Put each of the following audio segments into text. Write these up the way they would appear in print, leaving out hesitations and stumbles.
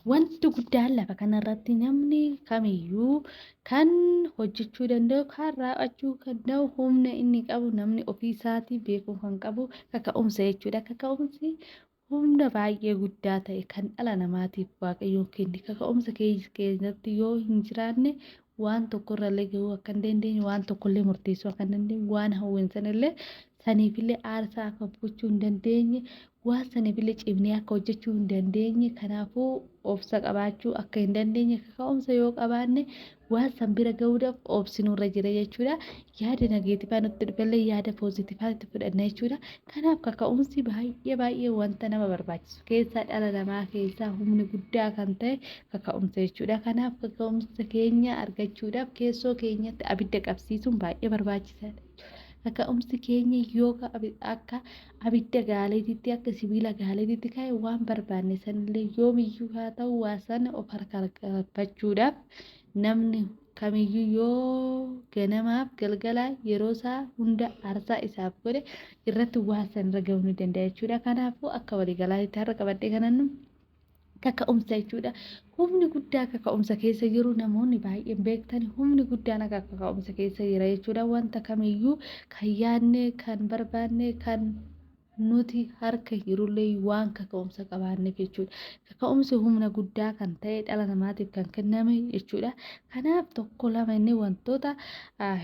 wanti guddaan lafa kanarratti namni kamiyyuu kan hojjechuu danda'u kan raawwachuu kan danda'u humna inni qabu namni ofii isaatii beekuu kan qabu kaka'umsa jechuudha. Kaka'umsi humna baay'ee guddaa ta'e kan dhala namaatiif waaqayyoon kenne kaka'umsa keessatti yoo hin jiraanne waan tokkorrallee gahuu akka hin dandeenye waan tokkollee murteessuu akka hin dandeenye waan hawwinsanillee saniifillee aarsaa akka gochuu hin dandeenye waan saniifillee cimnee akka hojjechuu hin dandeenye kanaafuu obsa qabaachuu akka hin dandeenye kaka'umsa yoo qabaanne waan san bira gahuudhaaf obsinuurra jira jechuudha. Yaada negeetifaa nutti dhufellee yaada poozitiivaa itti fudhanna jechuudha. Kanaaf kaka'umsi baay'ee wanta nama barbaachisu keessaa dhala namaa keessaa humni guddaa kan ta'e kaka'umsa jechuudha. Kanaaf kaka'umsa keenya argachuudhaaf keessoo keenyatti abidda qabsiisuun baay'ee barbaachisaadha. Kaka'umsi keenya yoo akka abidda gaaleetitti akka sibiila gaaleetitti ka'e waan barbaanne sanillee yoomiyyuu haa ta'u waa sana of harka galfachuudhaaf namni kamiyyuu yoo ganamaaf galgalaa yeroo isaa hunda aarsaa isaaf godhe irratti waa sanirra gahuu ni danda'a jechuudha. Kanaafuu akka waliigalaatti har'a qabadhee kanan kaka'umsa jechuudha. Humni guddaa kaka'umsa keessa jiru namoonni baay'een beektan humni guddaan akka kaka'umsa keessa jira jechuudha. Wanta kamiyyuu kan yaadne kan barbaanne kan nuti harka jirullee waan kaka'umsa qabaanneef jechuudha. Kaka'umsi humna guddaa kan ta'e dhala namaatiif kan kenname jechuudha. Kanaaf tokko lama inni wantoota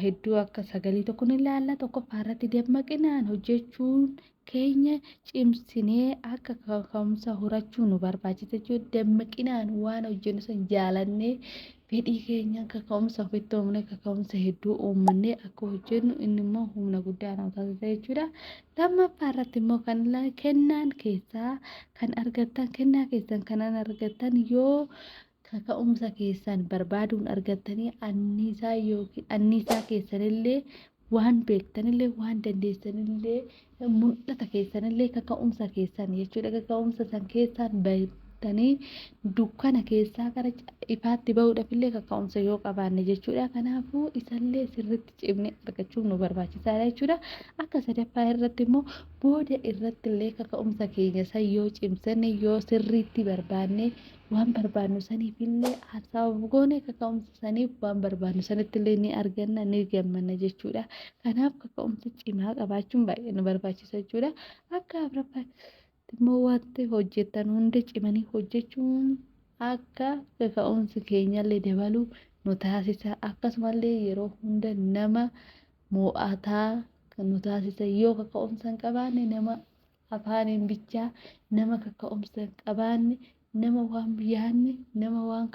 hedduu akka sagalii tokko ni ilaalla tokkoffaa irratti dammaqinaan hojjechuun keenya cimsinee akka kaka'umsa horachuu nu barbaachisa jechuudha. Dammaqinaan waan hojjennu san jaalannee fedhii keenya kaka'umsa ofitti uumne kaka'umsa hedduu uumannee akka hojjennu inni immoo humna guddaa nama taasisa jechuudha. Lammaffaa irratti immoo kan kennaan keessaa kan argattan kennaa keessan kanan argattan yoo kaka'umsa keessan barbaaduun argattanii anniisaa keessanillee waan beektanillee waan dandeessanillee mul'ata keessanillee kaka'umsa keessan jechuudha. Kaka'umsa san keessaan baatanii dukkana keessaa gara ifaatti bahuudhaafillee kaka'umsa yoo qabaanne jechuudha. Kanaafuu isallee sirriitti cimnee argachuun nu barbaachisaadha jechuudha. Akka sadaffaa irratti immoo booda irrattillee kaka'umsa keenya san yoo cimsanne yoo sirriitti barbaanne waan barbaannu saniifillee aarsaa goone kaka'umsa saniif waan barbaannu sanittillee ni arganna ni gammanna jechuudha. Kanaaf kaka'umsa cimaa qabaachuun baay'ee nu barbaachisa jechuudha. Akka afuraffaatti immoo wanti hojjetan hundi cimanii hojjechuun akka kaka'umsi keenyallee dabaluu nu taasisa. Akkasumallee yeroo hunda nama mo'ataa nu taasisa. Yoo kaka'umsa hin qabaanne nama afaaniin bichaa nama kaka'umsa hin qabaanne nama waan yaadne nama waan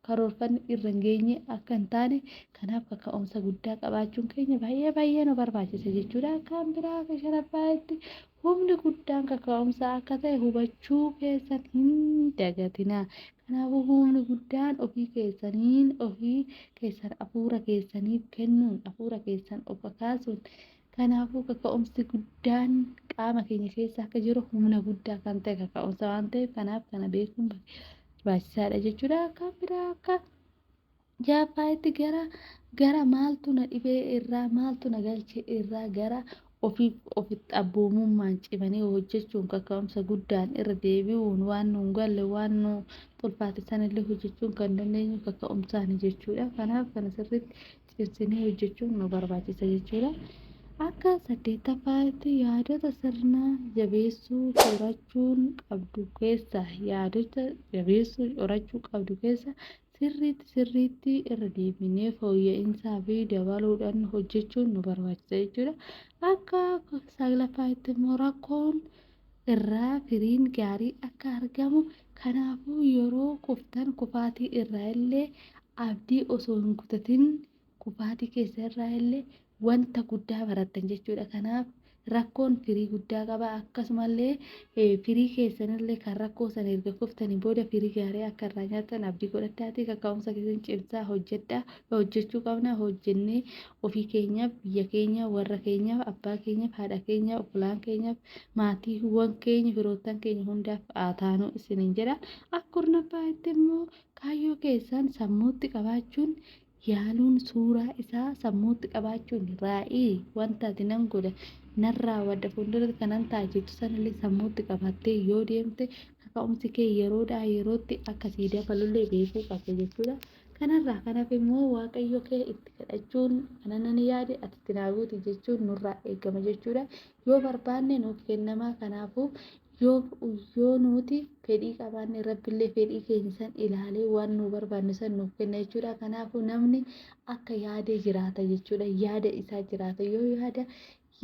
karoorfanne irra hin geenye akka hin taane kanaaf kaka'umsa guddaa qabaachuun keenya baay'ee nu barbaachisa jechuudha. Kan biraa akka shanaffaatti humni guddaan kaka'umsa akka ta'e hubachuu keessan hin dagatinaa. Kanaafuu humni guddaan ofii keessan hafuura keessaniif kennuun hafuura keessan of kaasuun kanaafuu kaka'umsi guddaan qaama keenya keessa akka jiru humna guddaa kan ta'e kaka'umsa waan ta'eef kanaaf kana beekuun barbaachisaadha jechuudha. Kan biraa akka jaaffaa'itti gara maaltu na dhibee irraa maaltu na galche irraa gara ofitti abboomummaan cimanii hojjechuun kaka'umsa guddaan irra deebi'uun waan nu hin galle waan nu ulfaate sanillee hojjechuun kan dandeenyu kaka'umsaani jechuudha. Kanaaf kana sirriitti cimsinee hojjechuun nu barbaachisa jechuudha. Akka saddeettaffaatti yaadota sirnaa jabeessuu horachuu qabdu keessa sirriitti irra deebinee fooyya'insaa fi dabaluudhaan hojjechuun nu barbaachisa jechuudha. Akka saglaffaatti immoo rakkoon irraa firiin gaarii akka argamu kanaafuu yeroo kuftan kufaatii irraa illee abdii osoo hin kutatin kufaatii keessa irraa illee wanta guddaa barattan jechuudha. Kanaaf rakkoon firii guddaa qaba. Akkasumallee firii keessanillee kan rakkoo sana erga kuftanii booda firii gaarii akka irraa nyaattan abdii godhadhaatii kaka'umsa keessan cimsaa hojjedhaa. Hojjechuu qabna hojjennee ofii keenyaaf biyya keenya warra keenyaaf abbaa keenyaaf haadha keenyaaf obbolaan keenyaaf maatiiwwan keenya firoottan keenya hundaaf taanuu isiniin jedha. Akkurnaffaatti immoo kaayyoo keessan sammuutti qabaachuun yaaluun suuraa isaa sammuutti qabaachuun raa'ii wanta ati nan godha narraa wadda fuulduratti kanan ta'a jettu sanillee sammuutti qabattee yoo deemte kaka'umsi kee yeroodhaa yerootti akkasii dabalullee beekuu qabda jechuudha. Kanarraa kanaaf immoo waaqayyo kee itti kadhachuun kana nan yaade ati itti naa guuti jechuun nurraa eegama jechuudha. Yoo barbaanne nuuf kennamaa kanaafuu yoo nuti fedhii qabaanne rabbillee fedhii keenya san ilaalee waan nu barbaanne san nuuf kenna jechuudha. Kanaafuu namni akka yaadee jiraata jechuudha. Yaada isaa jiraata yoo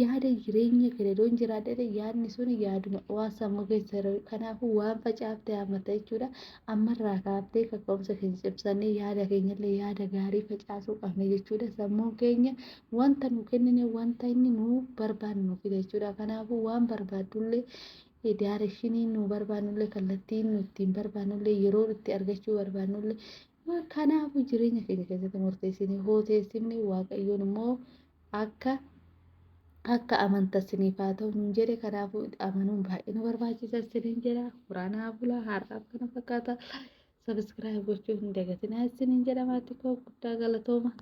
yaada jireenya kedoon jiraadhate yaadni sun yaaduma waan sammuu keessa jiru. Kanaafuu waan facaaftee hammata jechuudha. Ammarraa kaaftee kaka'umsa keenya cimsannee yaada keenyallee yaada gaarii facaasuu qabna jechuudha. Sammuun keenya wanta nu kennine wanta inni nu barbaannu nu fida jechuudha. Kanaafuu waan barbaadullee daareshinii nu barbaannullee kallattiin nu ittiin barbaannullee yeroo itti argachuu barbaannullee kanaafuu jireenya keenya keessatti murteessinee hooteessifne waaqayyoon immoo akka amantaniif haa ta'u nuun jedhe. Kanaafuu amanuun baay'ee nu barbaachisa isiniin jedha. Quraanaa bulaa har'aaf kana fakkaata. Sabiskiraayib gochuu hin dagatinaa isiniin jedha. Maatii koo guddaa galatooma.